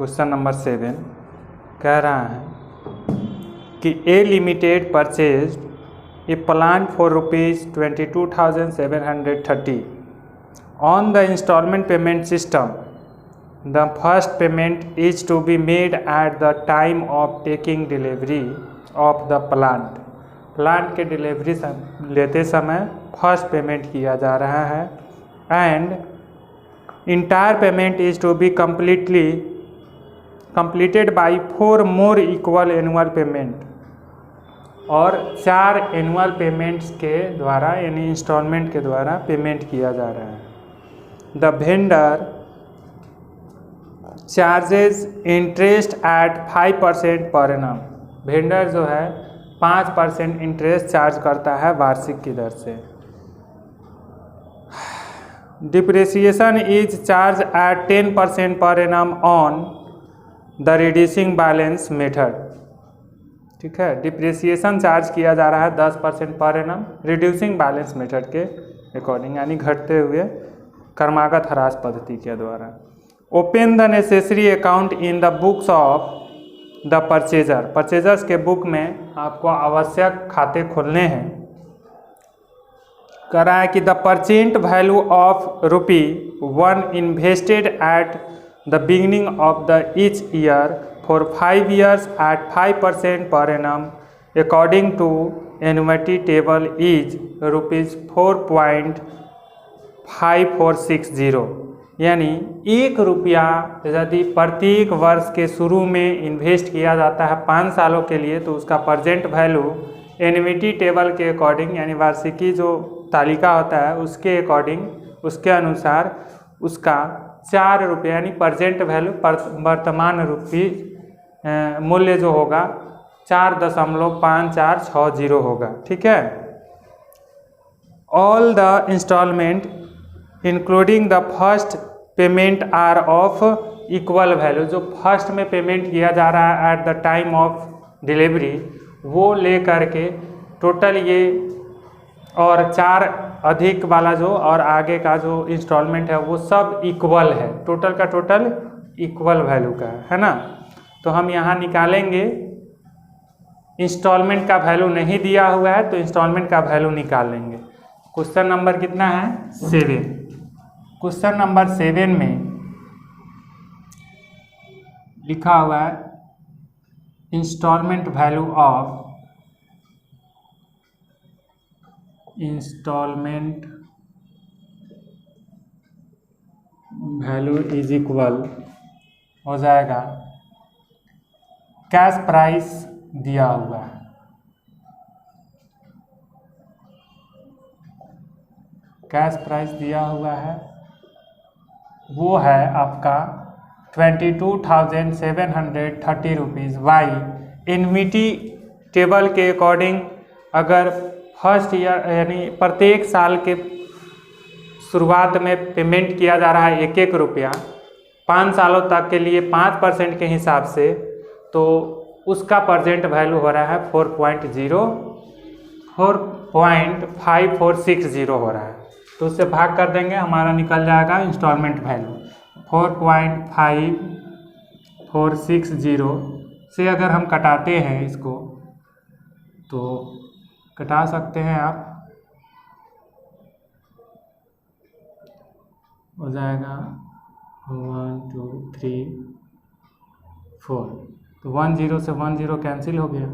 Question number 7 कह रहा है कि A limited purchased a plant for ₹22,730 on the instalment payment system. The first payment is to be made at the time of taking delivery of the plant. Plant के delivery लेते समय first payment किया जा रहा है and entire payment is to be completed by 4 more equal annual payment, और 4 annual payments के द्वारा यानी इंस्टॉलमेंट के द्वारा पेमेंट किया जा रहा है। The vendor charges interest eight 5% per annum. Vendor जो है 5% इंटरेस्ट चार्ज करता है वार्षिक की दर से। Depreciation is charge at 10% per annum on the reducing balance method. ठीक है, डिप्रिसिएशन चार्ज किया जा रहा है 10% per annum reducing balance method के अकॉर्डिंग, यानी घटते हुए क्रमागत ह्रास पद्धति के द्वारा। Open the necessary account in the books of the purchaser. Purchasers के बुक में आपको आवश्यक खाते खोलने हैं। कह रहा है कि the parchment value of ₹1 invested at the beginning of the each year for 5 years at 5% per annum according to annuity table is ₹4.5460। यानी ₹1 यदि प्रत्येक वर्ष के शुरू में इन्वेस्ट किया जाता है 5 सालों के लिए, तो उसका प्रजेंट वैल्यू एन्युटी टेबल के अकॉर्डिंग यानी वार्षिकी जो तालिका होता है उसके अकॉर्डिंग उसके अनुसार उसका ₹4 यानी प्रजेंट वैल्यू वर्तमान मूल्य जो होगा 4.5460 होगा। ठीक है। All the instalment including the first payment are of equal value. जो फर्स्ट में पेमेंट किया जा रहा है at the time of delivery वो ले करके टोटल ये और 4 अधिक वाला जो और आगे का जो इंस्टॉलमेंट है वो सब इक्वल है, टोटल का टोटल इक्वल वैल्यू का है ना। तो हम यहाँ निकालेंगे, इंस्टॉलमेंट का वैल्यू नहीं दिया हुआ है तो इंस्टॉलमेंट का वैल्यू निकाल लेंगे। क्वेश्चन नंबर कितना है 7। क्वेश्चन नंबर 7 में लिखा हुआ है instalment value of instalment value is equal हो जाएगा कैश प्राइस दिया हुआ है। कैश प्राइस दिया हुआ है वो है आपका ₹22,730 बाई एन्युटी टेबल के अकॉर्डिंग। अगर फर्स्ट ईयर यानी प्रत्येक साल के शुरुआत में पेमेंट किया जा रहा है ₹1 5 सालों तक के लिए 5% के हिसाब से, तो उसका प्रजेंट वैल्यू हो रहा है 4.5460 हो रहा है। तो उससे भाग कर देंगे, हमारा निकल जाएगा इंस्टॉलमेंट वैल्यू 4.5460 से। अगर हम कटाते हैं इसको तो कटा सकते हैं आप, हो जाएगा 1 2 3 4। तो 10 से 10 कैंसिल हो गया।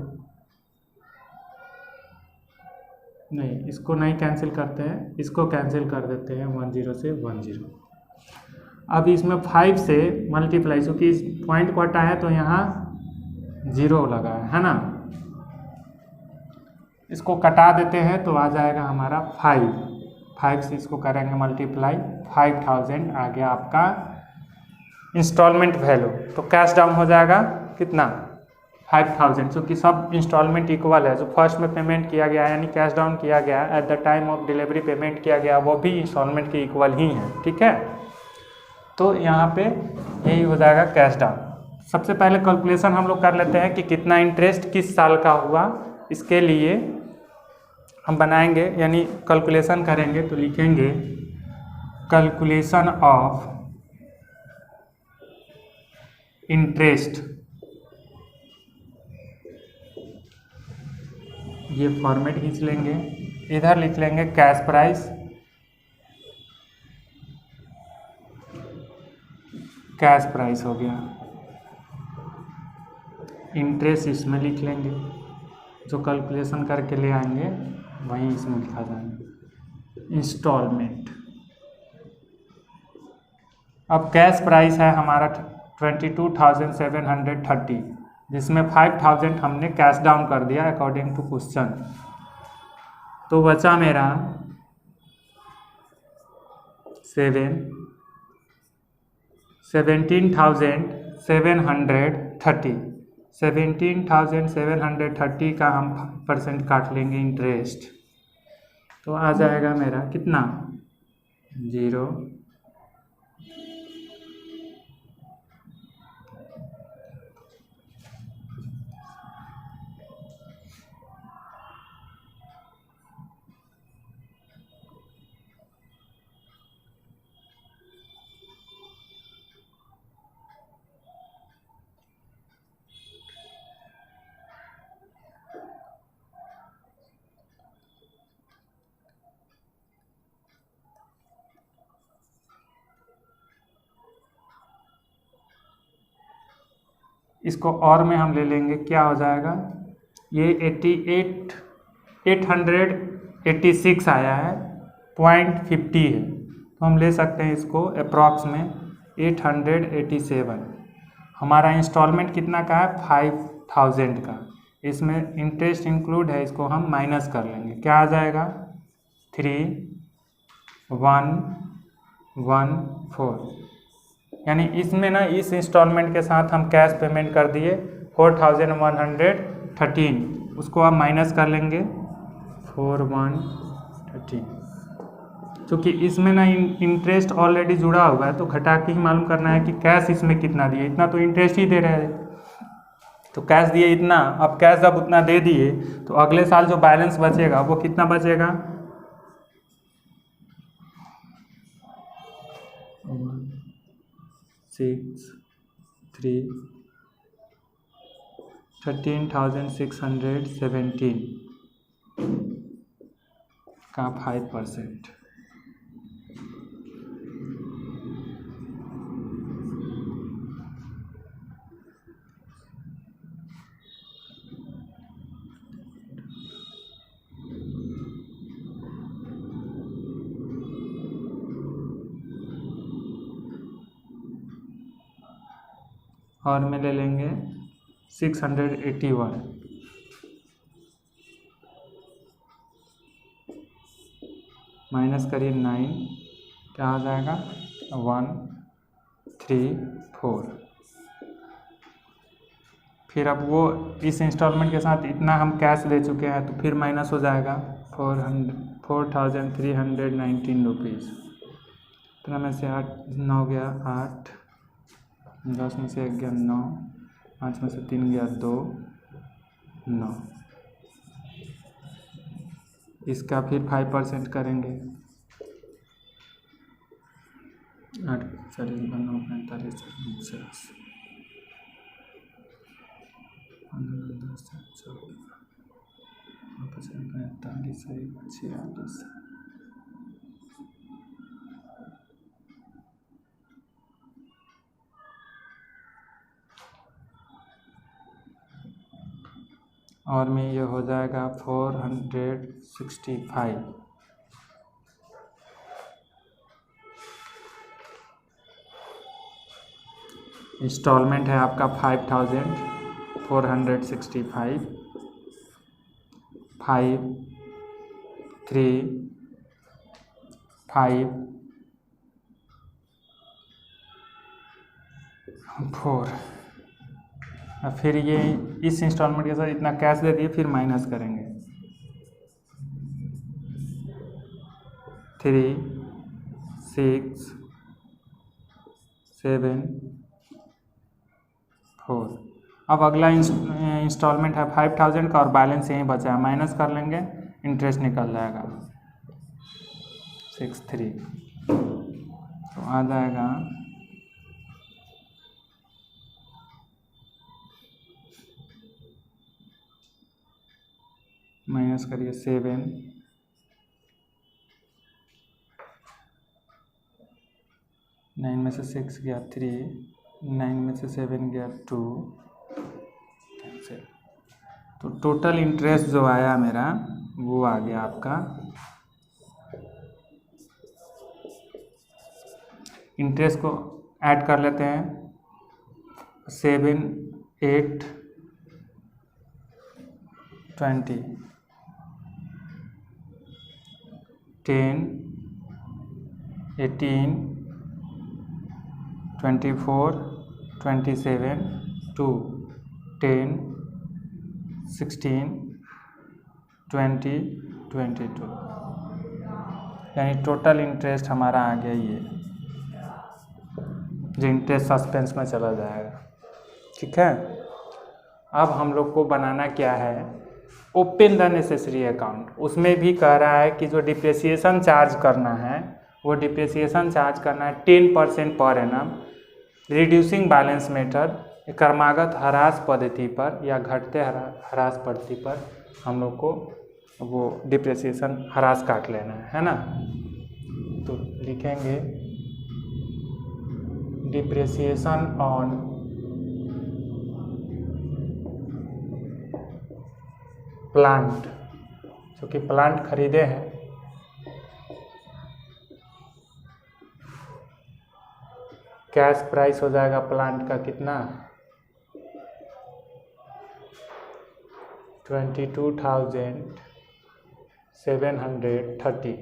नहीं, इसको नहीं कैंसिल करते हैं, इसको कैंसिल कर देते हैं 10 से 10। अब इसमें 5 से मल्टीप्लाई, चूँकि इस पॉइंट को हटाया है तो यहाँ 0 लगा है ना। इसको कटा देते हैं तो आ जाएगा हमारा 5 से इसको करेंगे मल्टीप्लाई 5000 आ गया आपका इंस्टॉलमेंट वैल्यू। तो कैश डाउन हो जाएगा कितना 5000, क्योंकि सब इंस्टॉलमेंट इक्वल है। जो फर्स्ट में पेमेंट किया गया यानी कैश डाउन किया गया eight the time of delivery payment किया गया वो भी इंस्टॉलमेंट के इक्वल ही है। ठीक है, तो यहाँ पे यही हो जाएगा कैश डाउन। सबसे पहले कैलकुलेशन हम लोग कर लेते हैं कि कितना इंटरेस्ट किस साल का हुआ। इसके लिए हम बनाएंगे यानी कैलकुलेशन करेंगे तो लिखेंगे कैलकुलेशन ऑफ इंटरेस्ट, ये फॉर्मेट खींच लेंगे, इधर लिख लेंगे कैश प्राइस, कैश प्राइस हो गया, इंटरेस्ट इसमें लिख लेंगे, जो कैलकुलेशन करके ले आएंगे वहीं इसमें लिखा जाएगा, इंस्टॉलमेंट। अब कैश प्राइस है हमारा 22,730, जिसमें 5,000 हमने कैश डाउन कर दिया अकॉर्डिंग टू क्वेश्चन, तो बचा मेरा 17,730। 17,730 का हम % काट लेंगे इंटरेस्ट, तो आ जाएगा मेरा कितना 0। इसको और में हम ले लेंगे, क्या हो जाएगा, ये 886 आया है, 0.50 है, तो हम ले सकते हैं इसको अप्रॉक्स में 887। हमारा इंस्टॉलमेंट कितना का है 5,000 का, इसमें इंटरेस्ट इंक्लूड है, इसको हम माइनस कर लेंगे, क्या आ जाएगा 3,114, यानी इसमें ना इस इंस्टॉलमेंट के साथ हम कैश पेमेंट कर दिए 4,113, उसको आप माइनस कर लेंगे 4,113, क्योंकि इसमें ना इंटरेस्ट ऑलरेडी जुड़ा हुआ है, तो घटा के ही मालूम करना है कि कैश इसमें कितना दिए, इतना तो इंटरेस्ट ही दे रहे हैं, तो कैश दिए इतना, अब कैश जब उतना दे दिए तो अगले साल जो बैलेंस बचेगा वो कितना बचेगा 13,617 का 5%। और में ले लेंगे 681, माइनस करिए 9, क्या आ जाएगा 134। फिर अब वो इस इंस्टॉलमेंट के साथ इतना हम कैश दे चुके हैं, तो फिर माइनस हो जाएगा 4,319 रुपीज़। इतना में से 8 9 गया 8, 10 में से 1 गया 9, 5 में से 3 गया 2, 9, इसका फिर 5% करेंगे, 8 4 9 45 49 10 45 46। और में ये हो जाएगा 465। इंस्टॉलमेंट है आपका 5,465, 5 3 5 4। फिर ये इस इंस्टॉलमेंट के साथ इतना कैश दे दिए, फिर माइनस करेंगे 3 6 7 4। अब अगला इंस्टॉलमेंट है 5,000 का और बैलेंस यहीं बचा है, माइनस कर लेंगे, इंटरेस्ट निकल जाएगा 63, तो आ जाएगा माइनस करिए 7, 9 में से 6 गया 3, 9 में से 7 गया 2, कैंसिल। तो टोटल इंटरेस्ट जो आया मेरा वो आ गया आपका, इंटरेस्ट को ऐड कर लेते हैं, 7, 8, 20, 10, 18, 24, 27, 2, 10, 16, 20, 22, यानी टोटल इंटरेस्ट हमारा आ गया ये, जो इंटरेस्ट सस्पेंस में चला जाएगा। ठीक है, अब हम लोग को बनाना क्या है, ओपन द नेसेसरी अकाउंट। उसमें भी कह रहा है कि जो डिप्रेसिएशन चार्ज करना है वो डिप्रेसिएशन चार्ज करना है 10% per annum, reducing balance method, क्रमागत ह्रास पद्धति पर या घटते ह्रास पद्धति पर हम लोग को वो डिप्रेसिएशन ह्रास काट लेना है ना। तो लिखेंगे डिप्रेसिएशन ऑन प्लांट, जो कि प्लांट खरीदे हैं, कैश प्राइस हो जाएगा प्लांट का कितना, 22,730,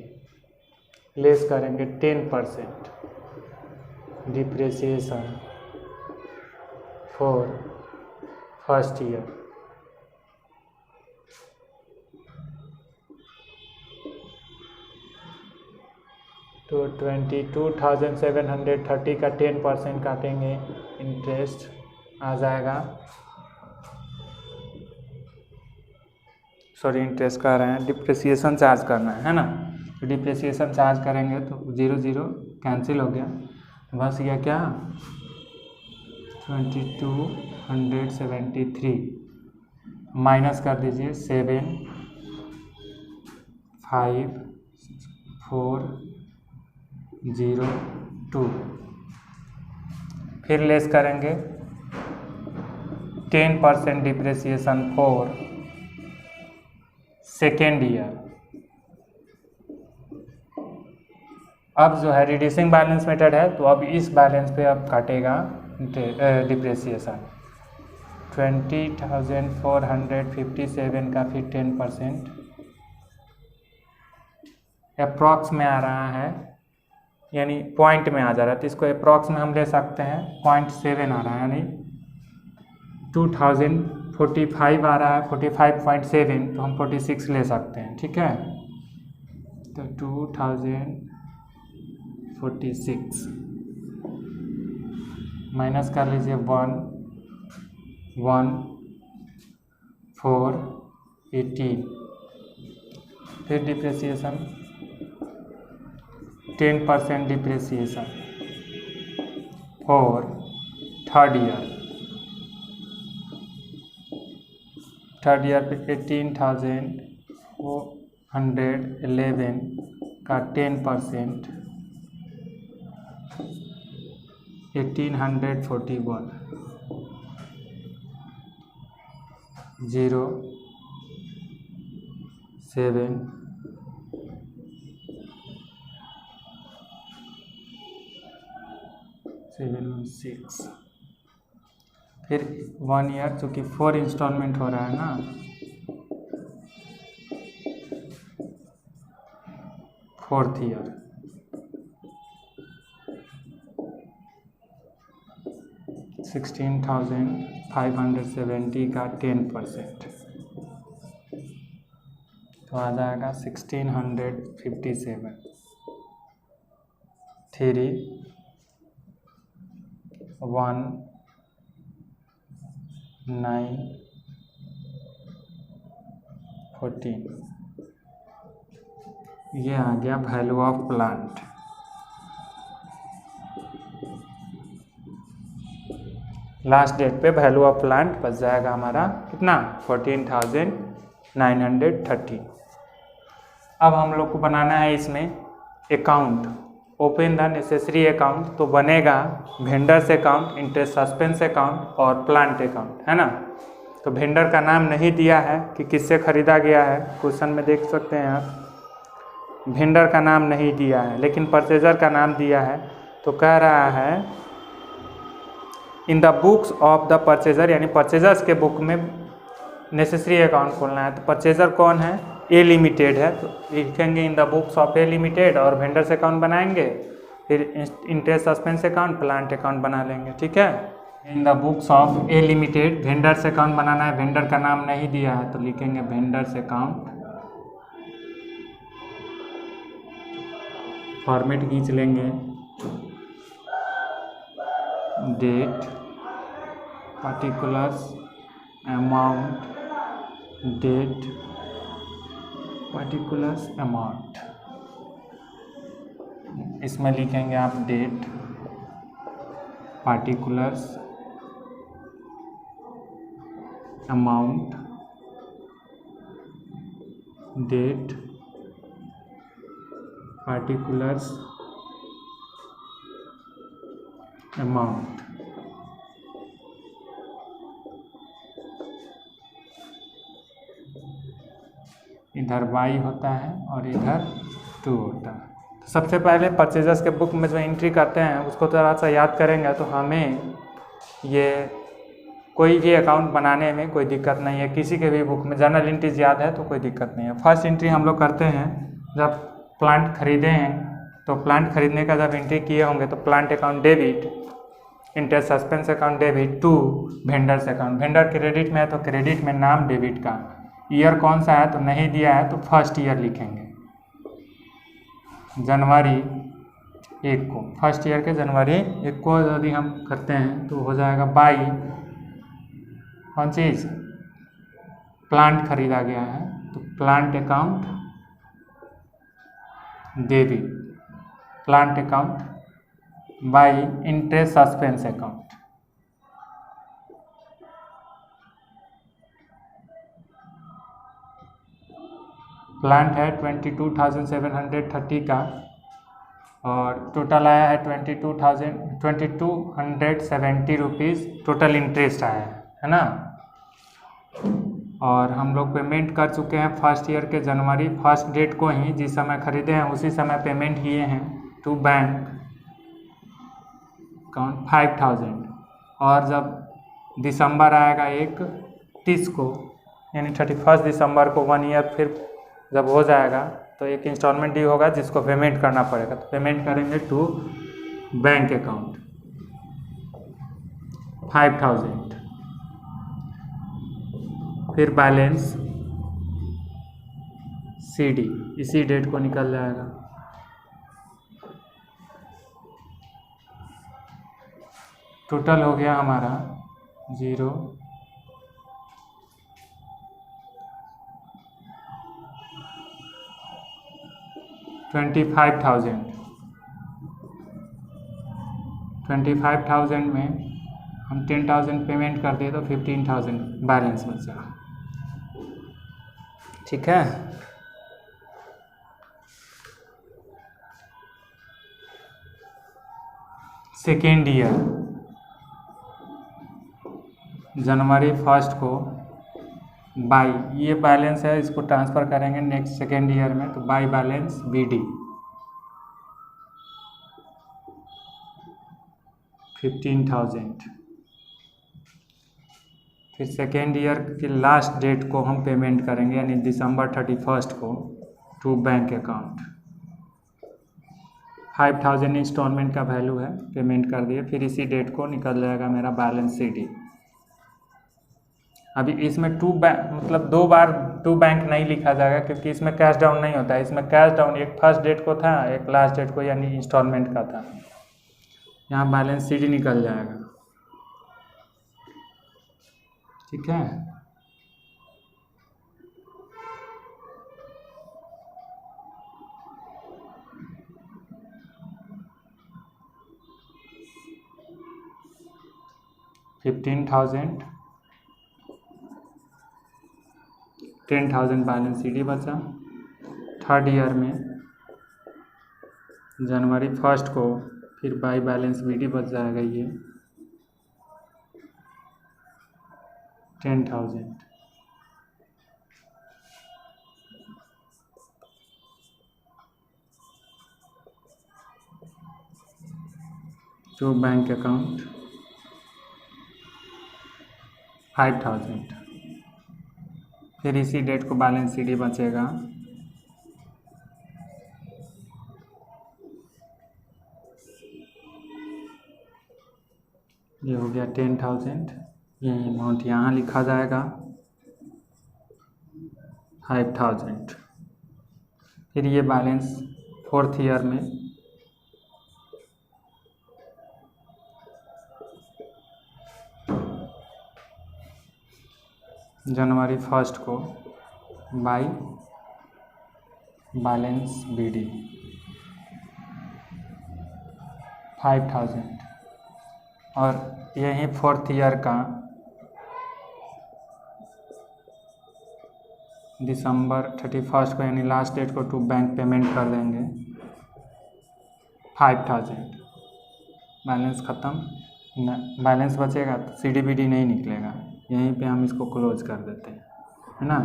लेस करेंगे 10% डिप्रेसिएशन फॉर फर्स्ट ईयर। तो 22,730 का 10% काटेंगे, इंटरेस्ट आ जाएगा, सॉरी इंटरेस्ट कर रहे हैं, डिप्रेसिएशन चार्ज करना है ना। तो डिप्रेसिएशन चार्ज करेंगे तो 0 0 कैंसिल हो गया, बस ये क्या 2273 माइनस कर दीजिए 7, 5, 4, 0, 2, फिर लेस करेंगे 10% डिप्रेसिएशन फॉर सेकेंड ईयर। अब जो है रिड्यूसिंग बैलेंस मेथड है, तो अब इस बैलेंस पे अब काटेगा डिप्रेसिएशन 20,457 का फिर 10% अप्रॉक्स में आ रहा है, यानी पॉइंट में आ जा रहा है, तो इसको अप्रॉक्स में हम ले सकते हैं 0.7 आ रहा है, यानी 2045 आ रहा है, 45.7, तो हम 46 ले सकते हैं। ठीक है, तो 2046 माइनस कर लीजिए 1, 1, 4, 18, फिर depreciation 10% depreciation for third year. Third year पे 18,411 का 10% 1841 0 7 716, फिर 1 ईयर, चूँकि 4 इंस्टॉलमेंट हो रहा है ना, फोर्थ ईयर 16,570 का 10%, तो आ जाएगा 1657, 3, 1, 9, 14, ये आ गया value of plant. Last date पे वैल्यू ऑफ प्लांट बच जाएगा हमारा कितना 14,000 930। अब हम लोग को बनाना है इसमें account, open the necessary account. तो बनेगा vendors account, interest suspense account और प्लांट अकाउंट, है ना। तो वेंडर का नाम नहीं दिया है कि किससे खरीदा गया है, क्वेश्चन में देख सकते हैं आप, वेंडर का नाम नहीं दिया है, लेकिन परचेजर का नाम दिया है। तो कह रहा है in the books of the purchaser, यानी परचेजर्स के बुक में नेसेसरी अकाउंट खोलना है। तो परचेजर कौन है, ए लिमिटेड है, तो लिखेंगे in the books of A limited और वेंडर्स अकाउंट बनाएंगे, फिर interest suspense account, plant account बना लेंगे, ठीक है। In the books of A limited vendors account बनाना है, वेंडर का नाम नहीं दिया है तो लिखेंगे वेंडर्स अकाउंट, फॉर्मेट खींच लेंगे, date, particulars, amount, date, particulars, amount, इसमें लिखेंगे आप date, particulars, amount, date, particulars, amount. इधर y होता है और इधर 2 होता है। तो सबसे पहले परचेजर्स के बुक में जो एंट्री करते हैं उसको थोड़ा सा याद करेंगे तो हमें ये कोई भी अकाउंट बनाने में कोई दिक्कत नहीं है। किसी के भी बुक में जर्नल एंट्रीज याद है तो कोई दिक्कत नहीं है। फर्स्ट एंट्री हम लोग करते हैं जब प्लांट खरीदे हैं, तो प्लांट खरीदने का जब एंट्री किए होंगे तो plant account debit, interest suspense account debit to vendors account. Vendor credit में है तो क्रेडिट में नाम डेबिट का, ईयर कौन सा है तो नहीं दिया है तो फर्स्ट ईयर लिखेंगे, जनवरी 1 को, फर्स्ट ईयर के जनवरी 1 को यदि हम करते हैं तो हो जाएगा बाई कौन चीज़, प्लांट खरीदा गया है तो plant account debit, plant account by interest suspense account. Plant है 22,730 का और टोटल आया है 2270 रुपीज़ टोटल इंटरेस्ट आया है ना। और हम लोग पेमेंट कर चुके हैं फर्स्ट ईयर के जनवरी फर्स्ट डेट को ही, जिस समय खरीदे हैं उसी समय पेमेंट किए हैं टू बैंक अकाउंट 5,000। और जब दिसंबर आएगा 31 को यानी 31 दिसंबर को 1 ईयर फिर जब हो जाएगा तो एक इंस्टॉलमेंट ड्यू होगा जिसको पेमेंट करना पड़ेगा, तो पेमेंट करेंगे टू बैंक अकाउंट 5,000। फिर बैलेंस CD इसी डेट को निकल जाएगा। टोटल हो गया हमारा 25,000 में हम 10,000 पेमेंट कर दिए तो 15,000 बैलेंस बचा, ठीक है। सेकेंड ईयर जनवरी 1 को बाई, ये बैलेंस है इसको ट्रांसफ़र करेंगे नेक्स्ट सेकेंड ईयर में तो बाई बैलेंस BD 15,000। फिर सेकेंड ईयर की लास्ट डेट को हम पेमेंट करेंगे यानी दिसंबर 31 को टू बैंक अकाउंट 5,000 इंस्टॉलमेंट का वैल्यू है, पेमेंट कर दिए। फिर इसी डेट को निकल जाएगा मेरा बैलेंस CD। अभी इसमें मतलब 2 बार टू बैंक नहीं लिखा जाएगा क्योंकि इसमें कैश डाउन नहीं होता है। इसमें कैश डाउन एक फर्स्ट डेट को था एक लास्ट डेट को यानी इंस्टॉलमेंट का था। यहाँ बैलेंस CD निकल जाएगा, ठीक है। $15,000 10,000 बैलेंस CD बचा। थर्ड ईयर में जनवरी 1 को फिर बाई बैलेंस BD बच जाएगा ये 10,000। To bank account 5,000। फिर इसी डेट को बैलेंस CD बचेगा ये हो गया 10,000। ये अमाउंट यहाँ लिखा जाएगा 5,000। फिर ये बैलेंस फोर्थ ईयर में जनवरी 1 को बाई बैलेंस BD 5,000। और यही फोर्थ ईयर का दिसंबर 31 को यानी लास्ट डेट को टू बैंक पेमेंट कर देंगे 5,000। बैलेंस ख़त्म। बैलेंस बचेगा तो CD BD नहीं निकलेगा, यहीं पे हम इसको क्लोज कर देते हैं, है ना।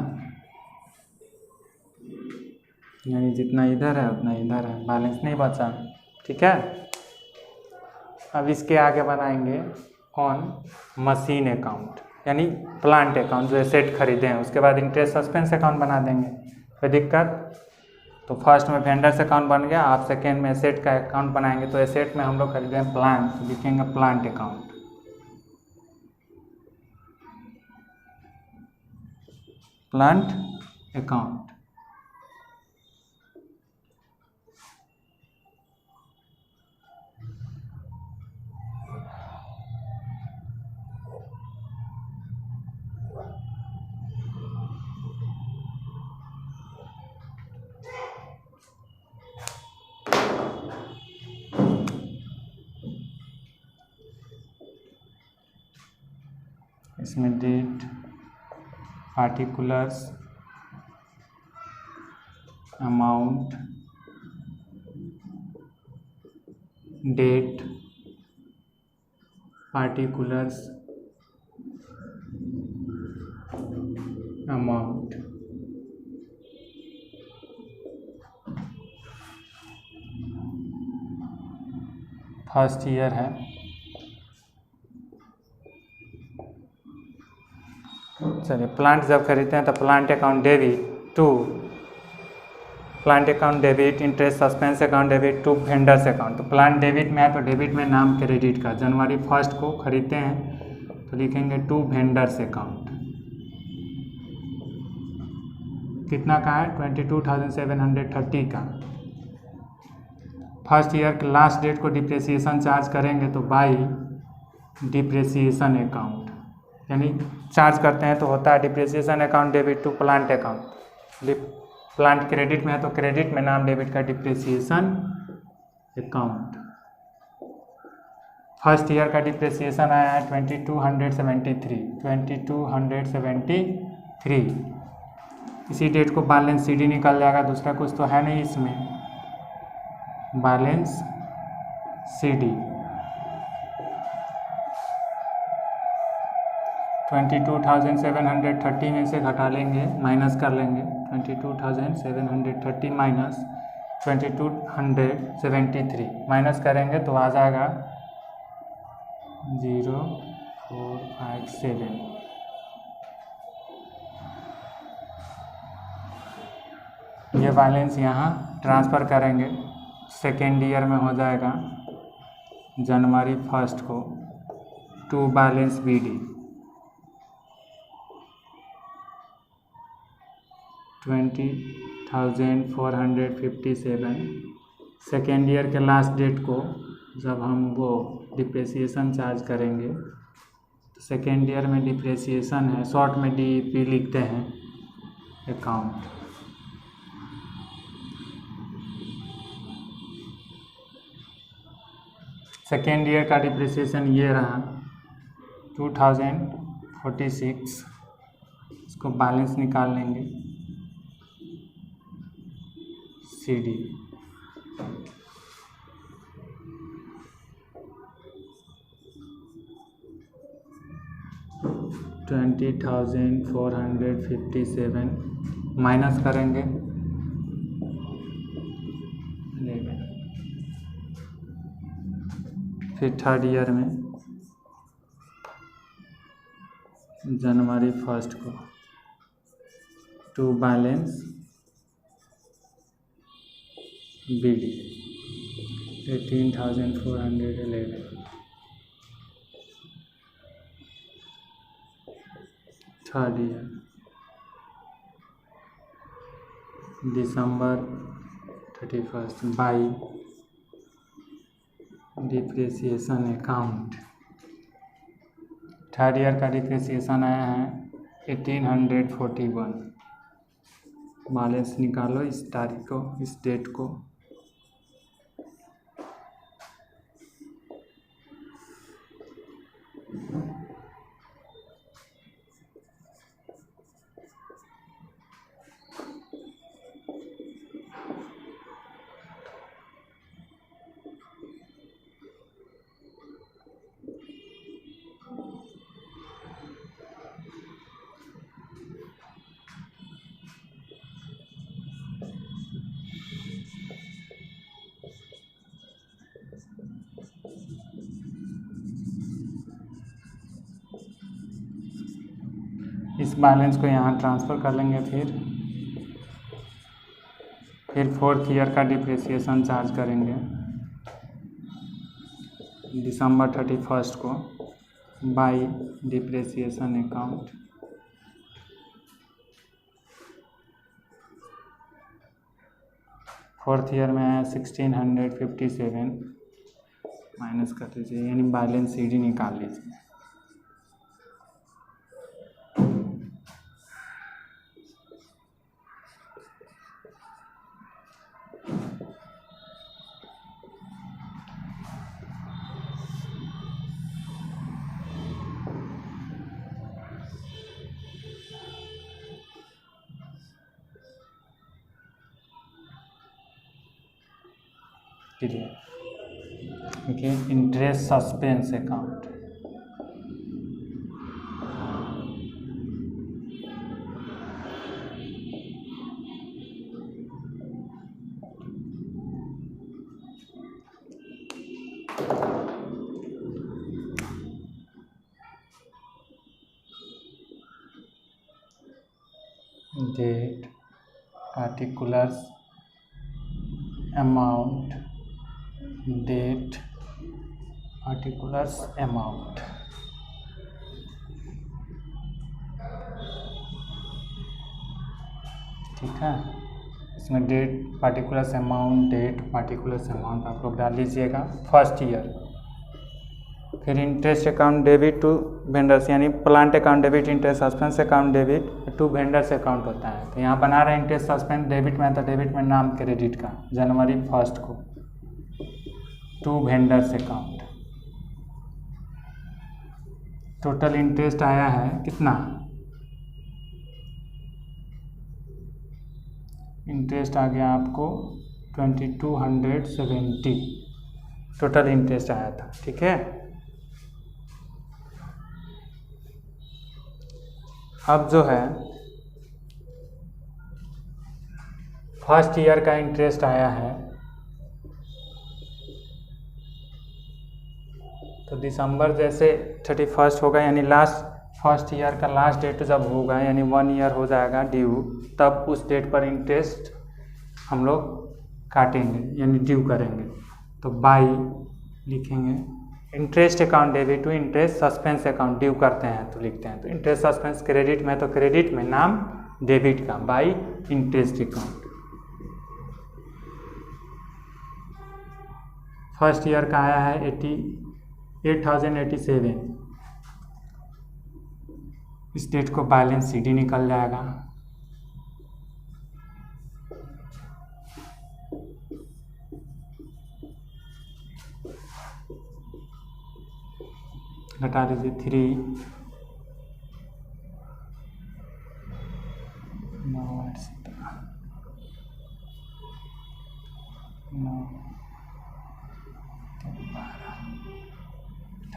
यानी जितना इधर है उतना इधर है, बैलेंस नहीं बचा। ठीक है, अब इसके आगे बनाएंगे ऑन मशीन अकाउंट यानी प्लांट अकाउंट, जो एसेट खरीदे हैं उसके बाद इंटरेस्ट सस्पेंस अकाउंट बना देंगे, कोई दिक्कत। तो फर्स्ट में वेंडर्स अकाउंट बन गया, आप सेकेंड में एसेट का अकाउंट बनाएंगे। तो एसेट में हम लोग खरीदे हैं प्लांट, तो लिखेंगे प्लांट अकाउंट। प्लांट अकाउंट इसमें date, particulars, amount, date, particulars, amount. First year है, चलिए प्लांट जब खरीदते हैं तो plant account debit to plant account debit, interest suspense account debit to vendors account. तो प्लांट डेबिट में है तो डेबिट में नाम क्रेडिट का, जनवरी 1 को खरीदते हैं तो लिखेंगे टू वेंडर्स अकाउंट। कितना का है? 22,730 का। फर्स्ट ईयर के लास्ट डेट को डिप्रेसिएशन चार्ज करेंगे तो बाई डिप्रेसिएशन अकाउंट, यानी चार्ज करते हैं तो होता है depreciation account debit to plant account. Plant credit में है तो क्रेडिट में नाम डेबिट का डिप्रेसिएशन अकाउंट। फर्स्ट ईयर का डिप्रेसिएशन आया है 2273। इसी डेट को बैलेंस CD निकल जाएगा, दूसरा कुछ तो है नहीं इसमें। बैलेंस CD 22,730 में से घटा लेंगे, माइनस कर लेंगे। 22,730 माइनस 2273 माइनस करेंगे तो आ जाएगा 0,457। ये बैलेंस यहाँ ट्रांसफ़र करेंगे, सेकेंड ईयर में हो जाएगा जनवरी 1 को to balance BD 20,457। Second year के लास्ट डेट को जब हम वो डिप्रेसिएशन चार्ज करेंगे तो सेकेंड ईयर में डिप्रेसिएशन है, शॉर्ट में DEP लिखते हैं अकाउंट। सेकेंड ईयर का डिप्रेसिएशन ये रहा 2046। इसको बैलेंस निकाल लेंगे CD। 20,457 माइनस करेंगे 11। फिर थर्ड ईयर में जनवरी 1 को to balance BD 18,411। Third year दिसंबर 31 by depreciation account. Third year का डिप्रिसिएशन आया है 1841। बैलेंस निकालो इस तारीख को, इस डेट को। इस बैलेंस को यहाँ ट्रांसफ़र कर लेंगे। फिर फोर्थ ईयर का डिप्रिसिएशन चार्ज करेंगे दिसंबर 31 को by depreciation account. Fourth year में है 1657 माइनस कर दीजिए, यानी बैलेंस CD निकाल लीजिए। देखिए interest suspense account. Date particulars amount, date particulars amount. ठीक है, इसमें date particulars amount, date particulars amount आप लोग डाल लीजिएगा फर्स्ट ईयर। फिर interest account debit to vendors, यानी plant account debit, interest suspense account debit to vendors account होता है। तो यहाँ बना रहे हैं इंटरेस्ट सस्पेंस डेबिट में, तो डेबिट में नाम क्रेडिट का जनवरी 1 को to vendors account. Total interest आया है कितना, इंटरेस्ट आ गया आपको 2270 टोटल इंटरेस्ट आया था। ठीक है, अब जो है फर्स्ट ईयर का इंटरेस्ट आया है, तो दिसंबर जैसे 31 होगा, यानी लास्ट फर्स्ट ईयर का लास्ट डेट जब होगा, यानी 1 ईयर हो जाएगा ड्यू, तब उस डेट पर इंटरेस्ट हम लोग काटेंगे, यानी ड्यू करेंगे। तो बाई लिखेंगे interest account debit to interest suspense account, due करते हैं तो लिखते हैं, तो इंटरेस्ट सस्पेंस क्रेडिट में, तो क्रेडिट में नाम डेबिट का by interest account. First year का आया है 8087। इस डेट को बैलेंस CD निकल जाएगा। घटा लीजिए 3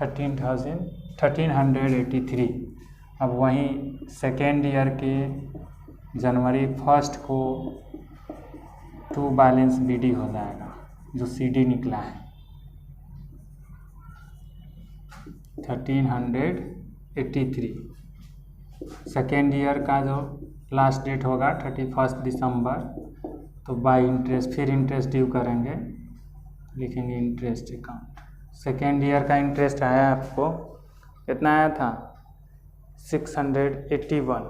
1383। अब वहीं सेकेंड ईयर के जनवरी 1 को टू बैलेंस BD हो जाएगा, जो CD निकला है 1383। सेकेंड ईयर का जो लास्ट डेट होगा 31 दिसंबर, तो बाई इंटरेस्ट फिर इंटरेस्ट ड्यू करेंगे, लिखेंगे इंटरेस्ट अकाउंट। सेकेंड ईयर का इंटरेस्ट आया आपको कितना आया था 681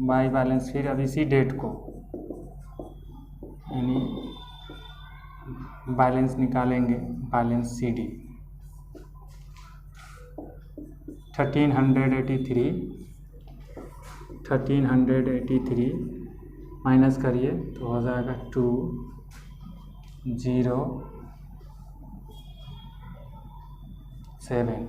बाई बैलेंस फिर अब इसी डेट को यानी बैलेंस निकालेंगे, बैलेंस CD 1383 माइनस करिए तो हो जाएगा 207।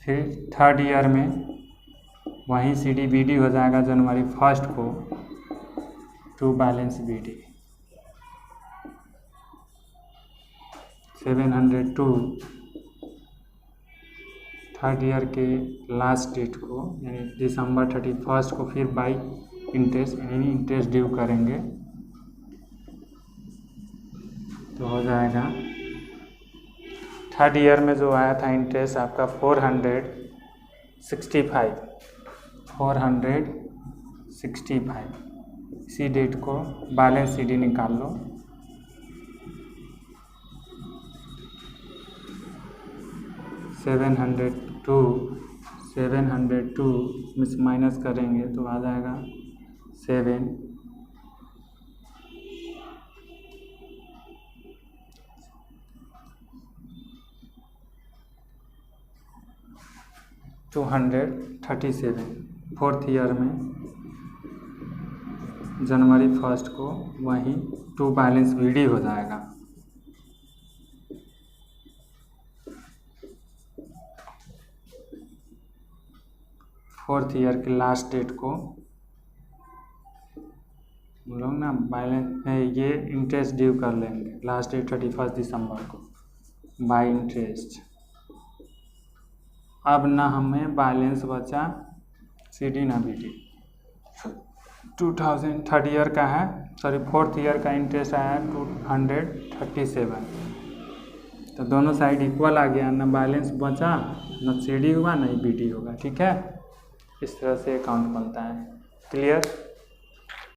फिर थर्ड ईयर में वहीं CD BD हो जाएगा जनवरी 1 को to balance BD 702। Third year के लास्ट डेट को यानी दिसंबर 31 को फिर बाई इंटरेस्ट यानी इंटरेस्ट ड्यू करेंगे, तो हो जाएगा थर्ड ईयर में जो आया था इंटरेस्ट आपका 465। इसी डेट को बैलेंस CD निकाल लो, 702 में से माइनस करेंगे तो आ जाएगा 7। $237। फोर्थ ईयर में जनवरी 1 को वहीं टू बैलेंस BD हो जाएगा, फोर्थ ईयर के लास्ट डेट को हम लोग ना बैलेंस ये इंटरेस्ट ड्यू कर लेंगे, लास्ट डेट 31 दिसंबर को बाई इंटरेस्ट। अब ना हमें बैलेंस बचा CD ना BD। 2000 थर्ड ईयर का है, सॉरी फोर्थ ईयर का इंटरेस्ट आया 237। तो दोनों साइड इक्वल आ गया, ना बैलेंस बचा, ना CD होगा ना ही BD होगा। ठीक है, इस तरह से अकाउंट बनता है। क्लियर।